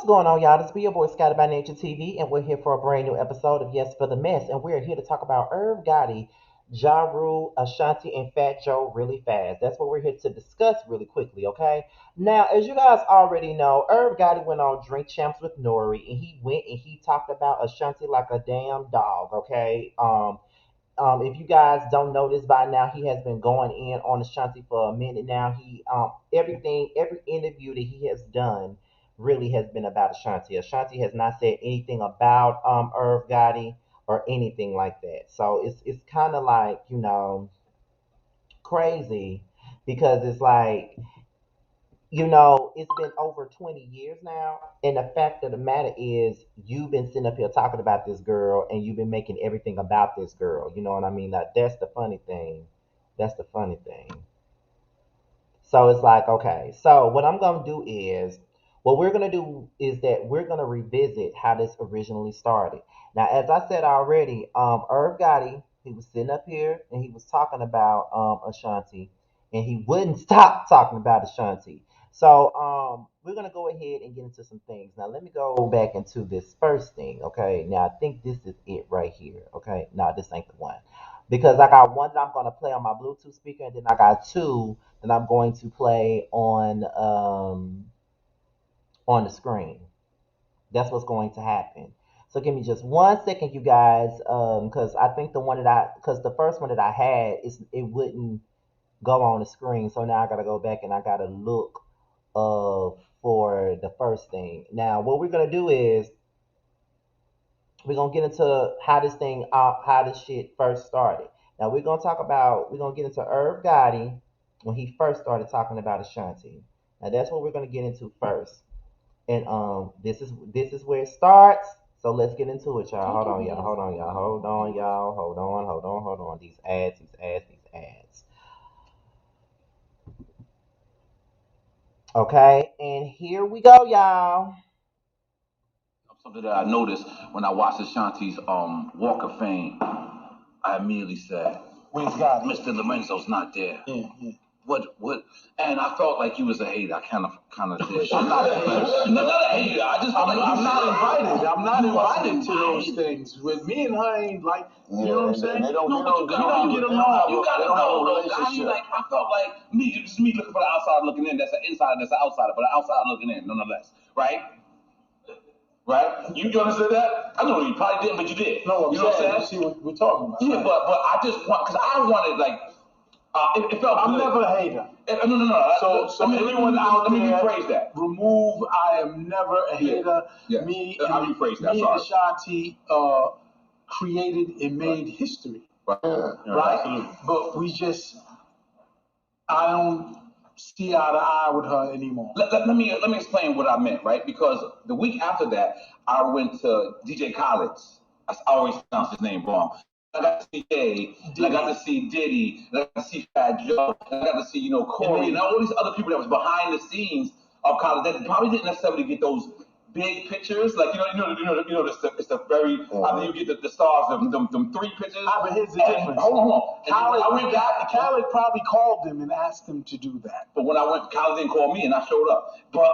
going on, y'all? This be your boy Scotty by Nature TV, and we're here for a brand new episode of Yes for the Mess, and we're here to talk about Irv Gotti, Ja Rule, Ashanti, and Fat Joe really fast. That's what we're here to discuss really quickly, okay? Now, as you guys already know, Irv Gotti went on Drink Champs with Nori, and he went and he talked about Ashanti like a damn dog, okay? If you guys don't know this by now, he has been going in on Ashanti for a minute now. Every interview that he has done really has been about Ashanti. Ashanti has not said anything about Irv Gotti or anything like that. So it's kind of like crazy because it's like it's been over 20 years now. And the fact of the matter is, you've been sitting up here talking about this girl and you've been making everything about this girl. You know what I mean? Like, that's the funny thing. That's the funny thing. So it's like, okay, so what I'm going to do is, what we're going to do is that we're going to revisit how this originally started. Now, as I said already, Irv Gotti, he was sitting up here and he was talking about Ashanti, and he wouldn't stop talking about Ashanti. So we're going to go ahead and get into some things. Now, let me go back into this first thing, okay? Now, I think this is it right here, okay? No, this ain't the one. Because I got one that I'm going to play on my Bluetooth speaker, and then I got two that I'm going to play on the screen. That's what's going to happen. So give me just 1 second, you guys, because I think because the first one that I had it wouldn't go on the screen. So now I gotta go back and I gotta look for the first thing. Now what we're gonna do is we're gonna get into how this shit first started. Now we're gonna get into Irv Gotti when he first started talking about Ashanti. Now that's what we're gonna get into first. And this is where it starts. So let's get into it, y'all. Hold on, y'all. Hold on, y'all. Hold on, y'all. Hold on, hold on, hold on. These ads, these ads, these ads. Okay, and here we go, y'all. Something that I noticed when I watched Ashanti's Walk of Fame, I immediately said, Where's God? Mr. Lorenzo's not there. Yeah. What? And I felt like you was a hater. I kind of did. I'm not a hater. Not a hater. I'm not invited. I'm not invited to those things. With me and her ain't like, you know what I'm saying? They don't get along. You gotta know, though. Like, I felt like just me looking for the outside looking in. That's an insider. That's an outsider. But an outside looking in, nonetheless. Right? Right? You understand that? I know you probably didn't, but you did. No, you know what I'm saying? See what we're talking about. Yeah, but I just want, because I wanted, like, it felt I'm good. never a hater. No. So anyone out there, let me rephrase that. Remove, I am never a hater. Yeah. Me I'll rephrase that. Me and Ashanti created and made history. Right? Right? Absolutely. But I don't see eye to eye with her anymore. Let me explain what I meant, right? Because the week after that, I went to DJ Khaled's. I always pronounce his name wrong. I got to see Jay, I got to see Diddy, I got to see Fat Joe, I got to see, Corey, and all these other people that was behind the scenes of Khaled that probably didn't necessarily get those big pictures, like it's the very. I think you get the stars, them three pictures. But here's the difference. Hold on. I went back. Khaled probably called them and asked them to do that. But when I went, Khaled didn't call me, and I showed up. But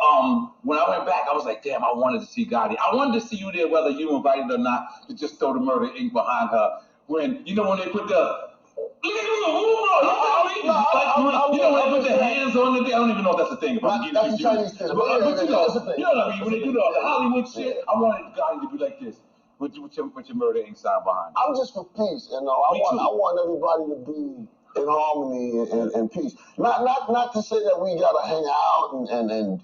when I went back, I was like, damn, I wanted to see Gotti. I wanted to see you there, whether you invited or not, to just throw the murder ink behind her. When they put the. Look at you, when they put their hands on the thing. I don't even know if that's a thing. That's the Chinese thing. But you know what I mean? When they do the Hollywood shit, I wanted Gotti to be like this. With your murder ink sign behind you. I'm just for peace, I want everybody to be in harmony and peace. Not to say that we gotta hang out and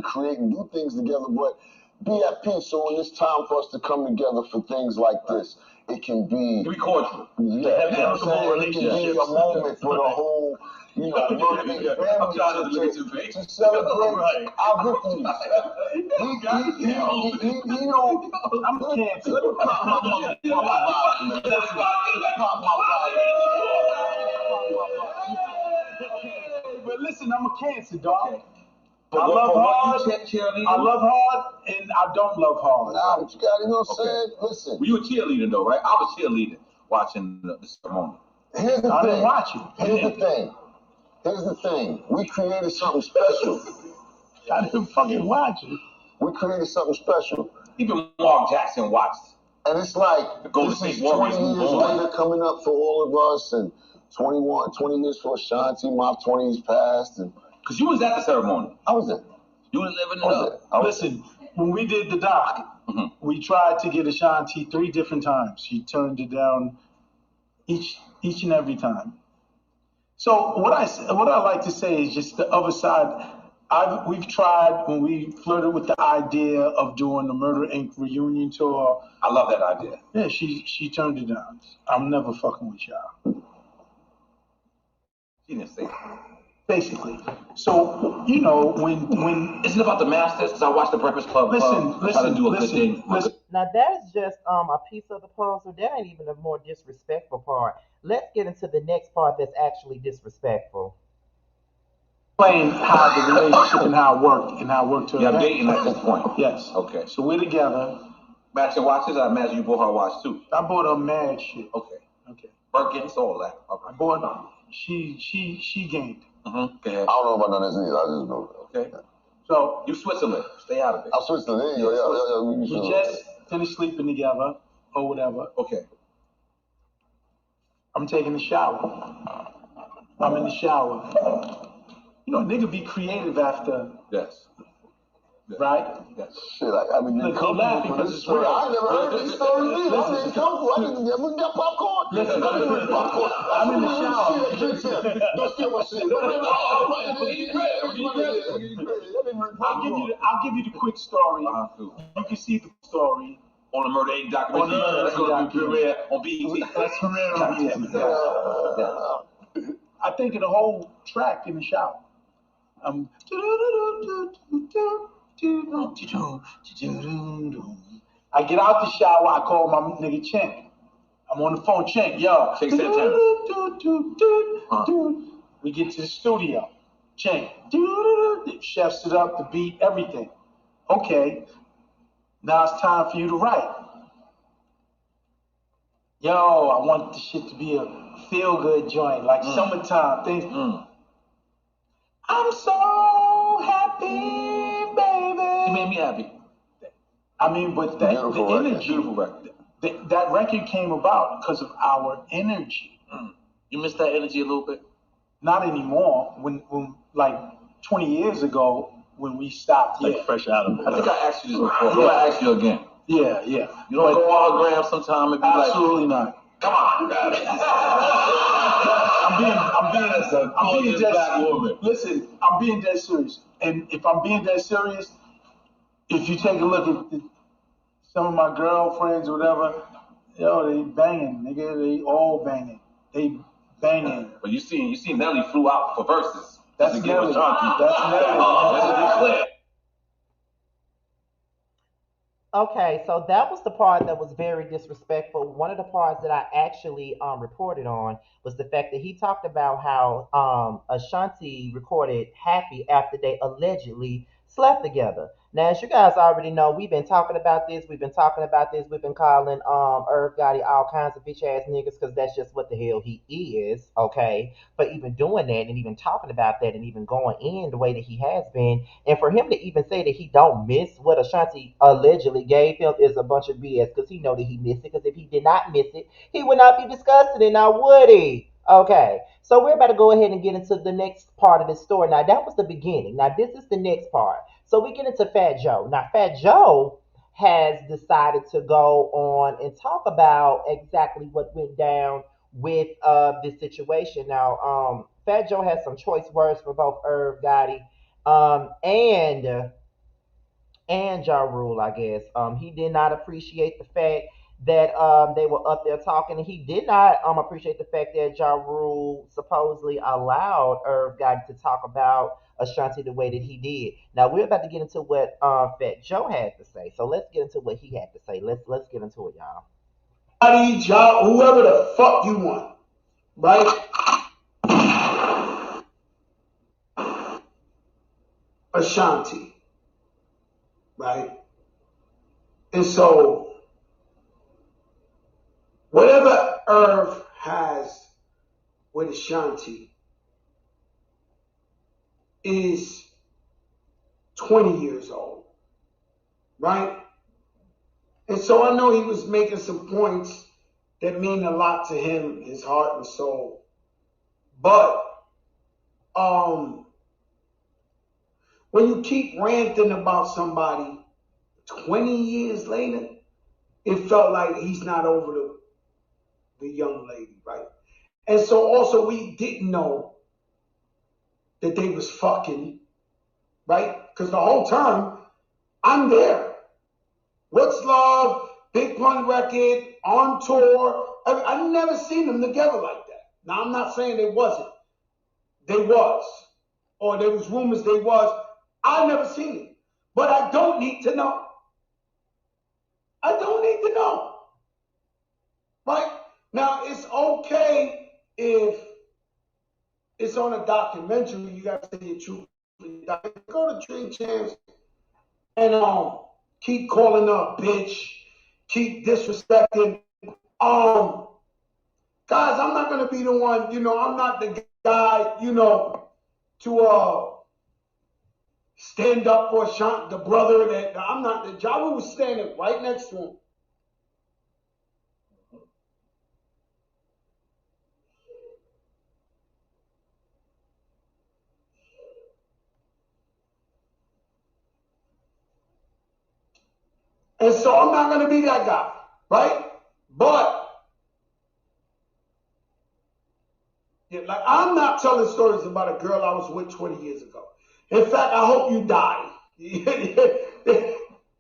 create and do things together, but be at peace. So when it's time for us to come together for things like this, it can be cordial. Yeah, it can be a moment for the whole, family to celebrate our victories. I'm cancer. But listen, I'm a cancer, dog. I love hard, and I don't love hard. Nah, but you gotta say, listen. Well, you a cheerleader though, right? I was cheerleading watching the ceremony. Here's the I thing. didn't watch it. Here's the thing. We created something special. I didn't fucking watch it. We created something special. Even Mark Jackson watched. And it's like, this is 20 years later coming up for all of us, and 20 years for Ashanti, my 20s passed. Because you was at the ceremony. I was there. You were living it up. Listen, when we did the doc, we tried to get Ashanti 3 different times. She turned it down each and every time. So what I like to say is just the other side. We've tried when we flirted with the idea of doing the Murder Inc. reunion tour. I love that idea. Yeah, she turned it down. I'm never fucking with y'all. She didn't say that. Basically. So, you know, when isn't it about the masters? Because I watched the Breakfast Club. Listen. Now that's just a piece of the puzzle. That ain't even the more disrespectful part. Let's get into the next part that's actually disrespectful. Explain how the relationship and how it worked to her. Yeah, dating at this point. Yes. Okay. So we're together. Matching watches. I imagine you bought her watch too. I bought her mad shit. Okay. Birkins, all that. Okay. I bought her. She gained. Okay. I don't know about none of this either. I just know. Okay. So you Switzerland. Stay out of it. I'm Switzerland. There you go. We just finished sleeping together or whatever. Okay. I'm taking a shower. I'm in the shower. You know, a nigga be creative after. Yes. Right? Yes. Shit, I mean, you're laughing because it's real. I never heard these stories either. I didn't come for. I didn't ever get popcorn. Listen, popcorn. I'm in the shower. Don't steal my shit. I'll give you the quick story. You can see the story. On the Murder Inc. documentary. Let's go to premiere on BET. That's premiere on BET. I think of the whole track in the shower. I get out the shower, I call my nigga Chink. I'm on the phone, Chink, yo. Chink Santana. We get to the studio. Chink. Chefs it up, the beat, everything. Okay. Now it's time for you to write. Yo, I want this shit to be a feel-good joint, like summertime things. I'm so happy, baby. You made me happy. I mean, but the energy, that record came about because of our energy. You miss that energy a little bit? Not anymore. When like 20 years ago, when we stopped, like fresh out of it. I think I asked you this before. I'm gonna ask you again. Yeah. You don't go autograph sometime and be absolutely not. Come on, guys. I'm being dead. Listen, I'm being dead serious. And if I'm being dead serious, if you take a look at some of my girlfriends or whatever, yo, they banging, nigga. They all banging. They banging. But you seen Nelly flew out for verses. That's Nelly. That's Nelly. Okay, so that was the part that was very disrespectful. One of the parts that I actually reported on was the fact that he talked about how Ashanti recorded Happy after they allegedly slept together. Now, as you guys already know, we've been talking about this. We've been calling Irv Gotti all kinds of bitch ass niggas because that's just what the hell he is, okay? For even doing that and even talking about that and even going in the way that he has been. And for him to even say that he don't miss what Ashanti allegedly gave him is a bunch of BS because he know that he missed it. Because if he did not miss it, he would not be discussing it now, would he? Okay, so we're about to go ahead and get into the next part of the story. Now, that was the beginning. Now, this is the next part. So we get into Fat Joe. Now, Fat Joe has decided to go on and talk about exactly what went down with this situation. Now, Fat Joe has some choice words for both Irv Gotti and Ja Rule, I guess. He did not appreciate the fact that they were up there talking, and he did not appreciate the fact that Ja Rule supposedly allowed Irv Gotti to talk about Ashanti the way that he did. Now we're about to get into what Fat Joe had to say. So let's get into what he had to say. Let's get into it, y'all. Ja, whoever the fuck you want, right? Ashanti, right? And so, whatever Irv has with Ashanti is 20 years old. right? And so I know he was making some points that mean a lot to him, his heart and soul. But um, when you keep ranting about somebody 20 years later, it felt like he's not over the young lady, right? And so also we didn't know that they was fucking, right? Because the whole time I'm there. What's Love, Big Pun Record, on tour. I've never seen them together like that. Now I'm not saying they wasn't. They was. Or there was rumors they was. I never seen it. But I don't need to know. I don't need to know. Right? Now it's okay if it's on a documentary, you gotta say your truth. Go to Drink Champs and keep calling up bitch, keep disrespecting. Um Guys, I'm not gonna be the one, I'm not the guy, to stand up for the brother that I'm not. The Jawa was standing right next to him. And so I'm not gonna be that guy, right? But yeah, like I'm not telling stories about a girl I was with 20 years ago. In fact, I hope you die.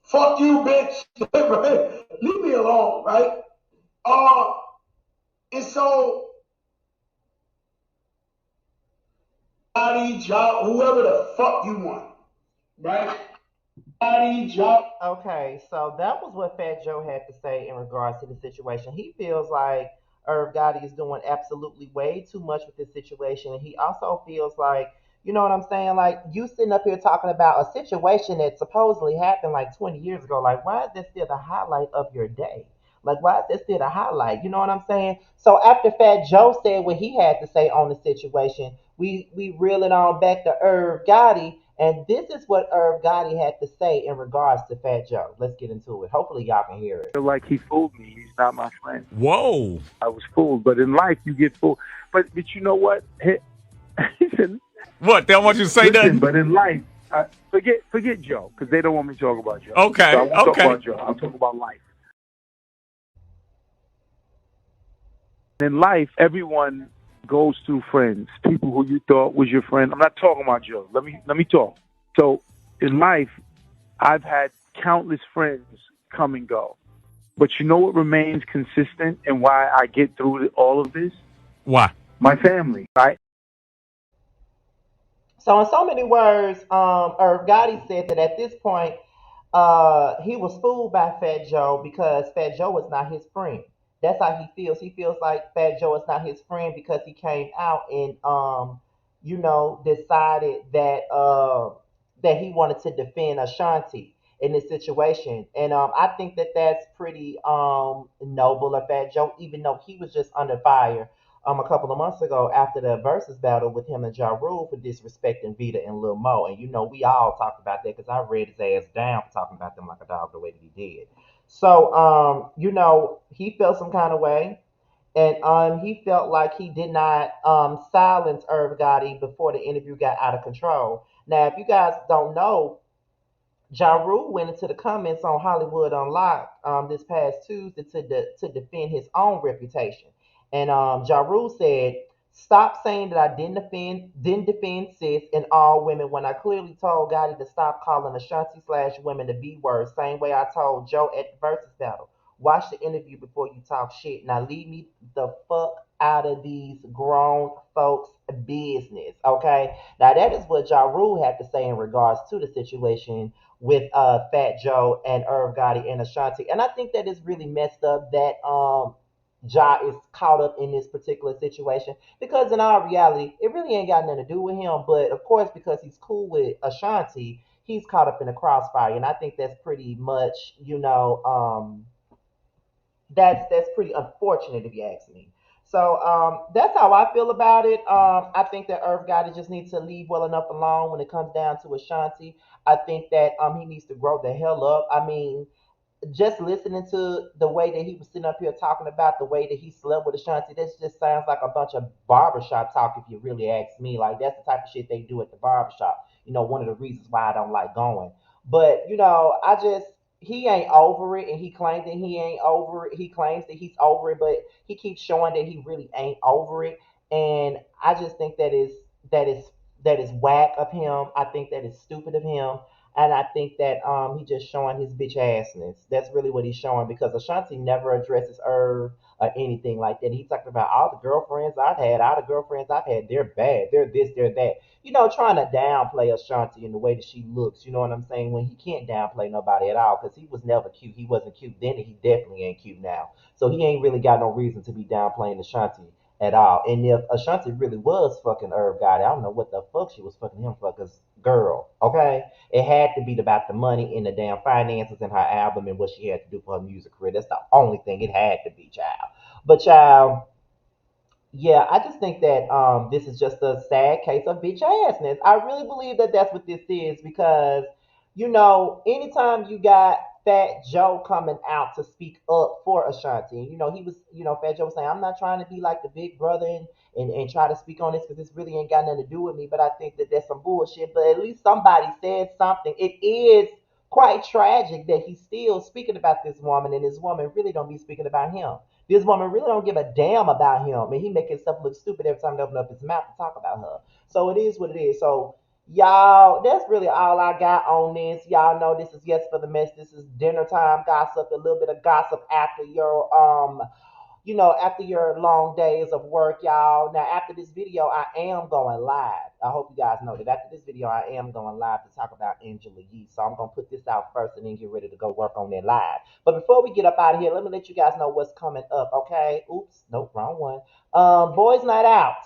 Fuck you, bitch. Leave me alone, right? Uh, and so, whoever the fuck you want, right? Okay, so that was what Fat Joe had to say in regards to the situation. He feels like Irv Gotti is doing absolutely way too much with this situation. And he also feels like, you know what I'm saying? Like, you sitting up here talking about a situation that supposedly happened like 20 years ago. Like, why is this still the highlight of your day? Like, why is this still the highlight? You know what I'm saying? So after Fat Joe said what he had to say on the situation, we reel it on back to Irv Gotti, and this is what Irv Gotti had to say in regards to Fat Joe. Let's get into it. Hopefully, y'all can hear it. Feel like he fooled me. He's not my friend. Whoa. I was fooled, but in life you get fooled. But you know what? Listen, What? They don't want you to say listen. nothing? But in life, forget Joe because they don't want me to talk about Joe. So I Okay. won't talk Okay. about Joe. I'll talk about life. In life, everyone goes through friends, people who you thought was your friend. I'm not talking about Joe. Let me talk. So in life, I've had countless friends come and go. But you know what remains consistent and why I get through all of this? Why? My family, right? So, in so many words, Irv Gotti said that at this point, he was fooled by Fat Joe because Fat Joe was not his friend. That's how he feels. He feels like Fat Joe is not his friend because he came out and, decided that he wanted to defend Ashanti in this situation. And I think that that's pretty noble of Fat Joe, even though he was just under fire a couple of months ago after the versus battle with him and Ja Rule for disrespecting Vita and Lil Mo. And we all talked about that because I read his ass down for talking about them like a dog the way that he did. So, he felt some kind of way. And he felt like he did not silence Irv Gotti before the interview got out of control. Now, if you guys don't know, Ja Rule went into the comments on Hollywood Unlocked this past Tuesday to defend his own reputation. And Ja Rule said, "Stop saying that I didn't defend sis and all women when I clearly told Gotti to stop calling Ashanti slash women the B word, same way I told Joe at the versus battle. Watch the interview before you talk shit. Now leave me the fuck out of these grown folks' business, okay?" Now that is what Ja Rule had to say in regards to the situation with Fat Joe and Irv Gotti and Ashanti. And I think that is really messed up that Ja is caught up in this particular situation because in our reality, it really ain't got nothing to do with him. But of course, because he's cool with Ashanti, he's caught up in the crossfire. And I think that's pretty much, that's pretty unfortunate if you ask me. So that's how I feel about it. I think that Irv Gotti just needs to leave well enough alone when it comes down to Ashanti. I think that he needs to grow the hell up. I mean, just listening to the way that he was sitting up here talking about the way that he slept with Ashanti, this just sounds like a bunch of barbershop talk, if you really ask me. Like, that's the type of shit they do at the barbershop. One of the reasons why I don't like going. But, he ain't over it, and he claims that he ain't over it. He claims that he's over it, but he keeps showing that he really ain't over it. And I just think that is that is whack of him. I think that is stupid of him. And I think that he just showing his bitch assness. That's really what he's showing because Ashanti never addresses Irv or anything like that. He talked about all the girlfriends I've had, they're bad. They're this, they're that. Trying to downplay Ashanti in the way that she looks. You know what I'm saying? When he can't downplay nobody at all because he was never cute. He wasn't cute then and he definitely ain't cute now. So he ain't really got no reason to be downplaying Ashanti at all. And if Ashanti really was fucking Irv Gotti, I don't know what the fuck she was fucking him for, cause girl, okay? It had to be about the money and the damn finances and her album and what she had to do for her music career. That's the only thing it had to be, child. But child, yeah, I just think that this is just a sad case of bitch assness. I really believe that that's what this is because, anytime you got Fat Joe coming out to speak up for Ashanti, he was, Fat Joe was saying, I'm not trying to be like the big brother and try to speak on this because this really ain't got nothing to do with me, but I think that that's some bullshit. But at least somebody said something. It is quite tragic that he's still speaking about this woman and this woman really don't be speaking about him. This woman really don't give a damn about him, and he make himself look stupid every time he open up his mouth to talk about her. So it is what it is. So y'all, that's really all I got on this. Y'all know this is Yes for the Mess. This is dinner time gossip, a little bit of gossip after your long days of work, y'all. Now, after this video, I am going live. I hope you guys know that after this video, I am going live to talk about Angela Yee. So I'm going to put this out first and then get ready to go work on that live. But before we get up out of here, let me let you guys know what's coming up, okay? Oops, nope, wrong one. Boys Night Out.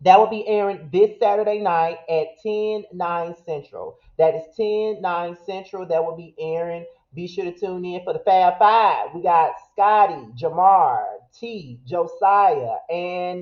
That will be airing this Saturday night at 10/9 Central. That is 10/9 Central. That will be airing. Be sure to tune in for the Fab Five. We got Scotty, Jamar, T, Josiah, and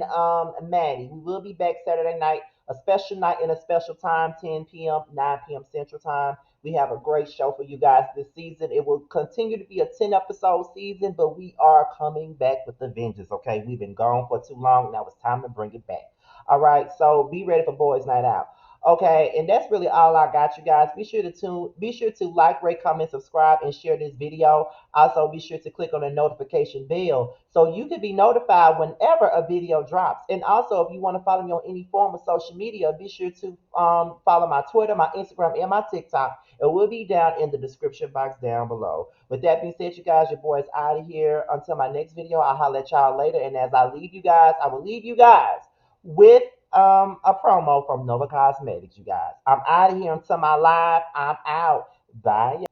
Maddie. We will be back Saturday night, a special night and a special time, 10 p.m., 9 p.m. Central Time. We have a great show for you guys this season. It will continue to be a 10 episode season, but we are coming back with the vengeance, okay? We've been gone for too long. Now it's time to bring it back. All right, so be ready for Boys Night Out. Okay, and that's really all I got, you guys. Be sure to like, rate, comment, subscribe, and share this video. Also, be sure to click on the notification bell so you can be notified whenever a video drops. And also, if you want to follow me on any form of social media, be sure to follow my Twitter, my Instagram, and my TikTok. It will be down in the description box down below. With that being said, you guys, your boy is out of here. Until my next video, I'll holler at y'all later. And as I leave you guys, I will leave you guys with a promo from Nova Cosmetics, you guys. I'm out of here until my live. I'm out. Bye.